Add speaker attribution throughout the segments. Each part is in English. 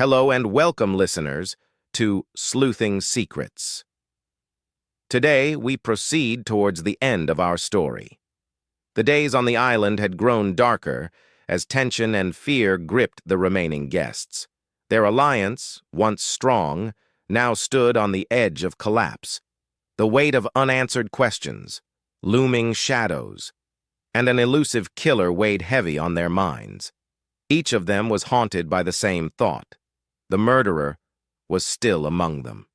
Speaker 1: Hello and welcome, listeners, to Sleuthing Secrets. Today, we proceed towards the end of our story. The days on the island had grown darker as tension and fear gripped the remaining guests. Their alliance, once strong, now stood on the edge of collapse. The weight of unanswered questions, looming shadows, and an elusive killer weighed heavy on their minds. Each of them was haunted by the same thought. The murderer was still among them.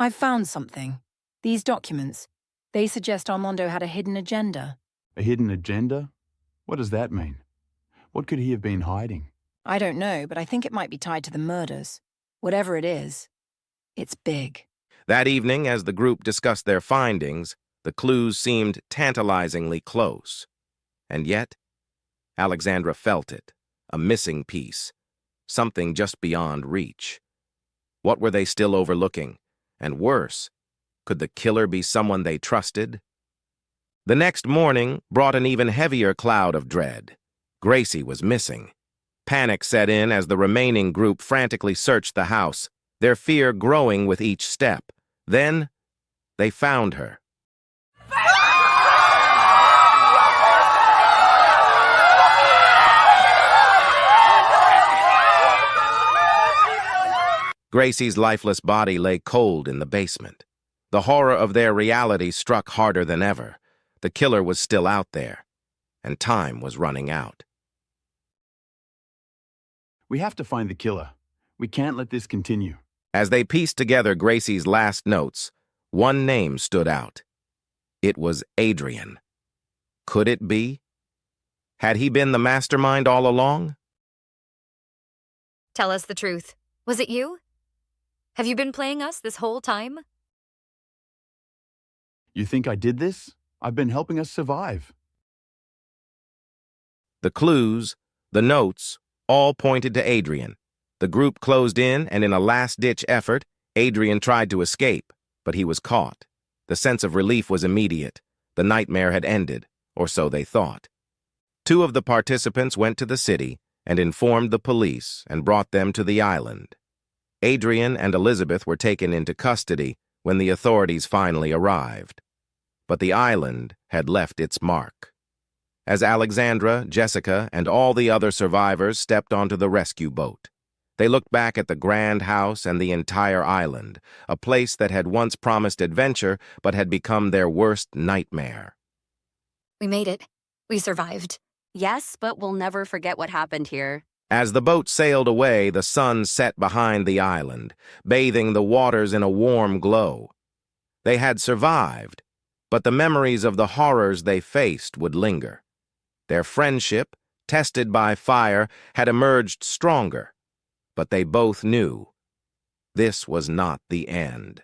Speaker 2: I've found something. These documents, they suggest Armando had a hidden agenda.
Speaker 3: A hidden agenda? What does that mean? What could he have been hiding?
Speaker 2: I don't know, but I think it might be tied to the murders. Whatever it is, it's big.
Speaker 1: That evening, as the group discussed their findings, the clues seemed tantalizingly close. And yet, Alexandra felt it, a missing piece, something just beyond reach. What were they still overlooking? And worse, could the killer be someone they trusted? The next morning brought an even heavier cloud of dread. Gracie was missing. Panic set in as the remaining group frantically searched the house, their fear growing with each step. Then, they found her. Gracie's lifeless body lay cold in the basement. The horror of their reality struck harder than ever. The killer was still out there, and time was running out.
Speaker 3: We have to find the killer. We can't let this continue.
Speaker 1: As they pieced together Gracie's last notes, one name stood out. It was Adrian. Could it be? Had he been the mastermind all along?
Speaker 4: Tell us the truth. Was it you? Have you been playing us this whole time?
Speaker 3: You think I did this? I've been helping us survive.
Speaker 1: The clues, the notes, all pointed to Adrian. The group closed in, and in a last-ditch effort, Adrian tried to escape, but he was caught. The sense of relief was immediate. The nightmare had ended, or so they thought. Two of the participants went to the city and informed the police and brought them to the island. Adrian and Elizabeth were taken into custody when the authorities finally arrived. But the island had left its mark. As Alexandra, Jessica, and all the other survivors stepped onto the rescue boat, they looked back at the grand house and the entire island, a place that had once promised adventure but had become their worst nightmare.
Speaker 4: We made it. We survived.
Speaker 5: Yes, but we'll never forget what happened here.
Speaker 1: As the boat sailed away, the sun set behind the island, bathing the waters in a warm glow. They had survived, but the memories of the horrors they faced would linger. Their friendship, tested by fire, had emerged stronger, but they both knew this was not the end.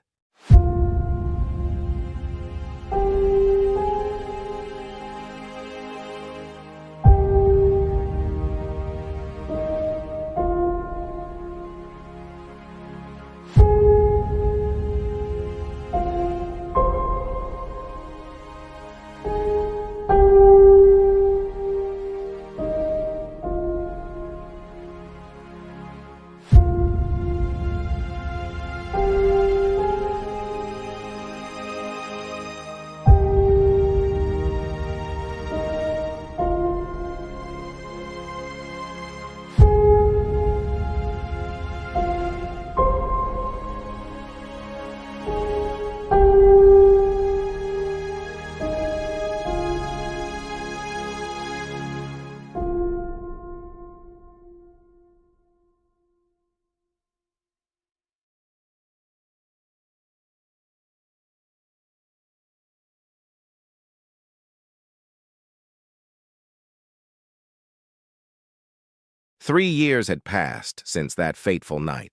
Speaker 1: 3 years had passed since that fateful night.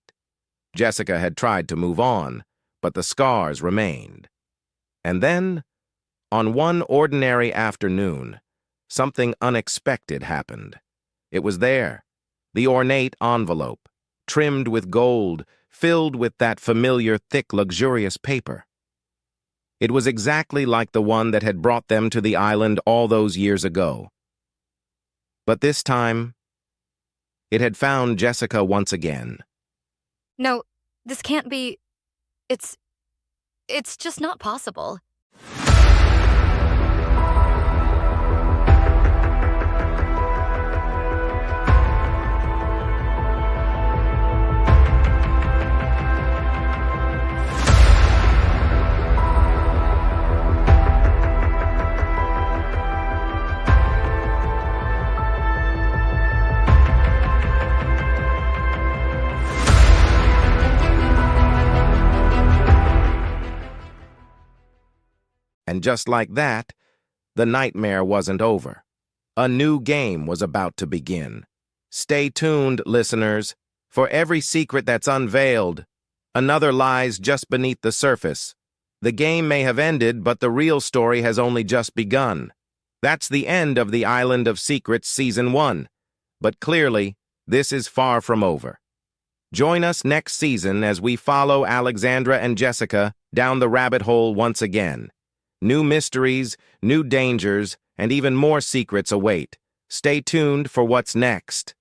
Speaker 1: Jessica had tried to move on, but the scars remained. And then, on one ordinary afternoon, something unexpected happened. It was there, the ornate envelope, trimmed with gold, filled with that familiar, thick, luxurious paper. It was exactly like the one that had brought them to the island all those years ago. But this time, it had found Jessica once again.
Speaker 4: No, this can't be... It's just not possible.
Speaker 1: And just like that, the nightmare wasn't over. A new game was about to begin. Stay tuned, listeners, for every secret that's unveiled, another lies just beneath the surface. The game may have ended, but the real story has only just begun. That's the end of the Island of Secrets Season 1. But clearly, this is far from over. Join us next season as we follow Alexandra and Jessica down the rabbit hole once again. New mysteries, new dangers, and even more secrets await. Stay tuned for what's next.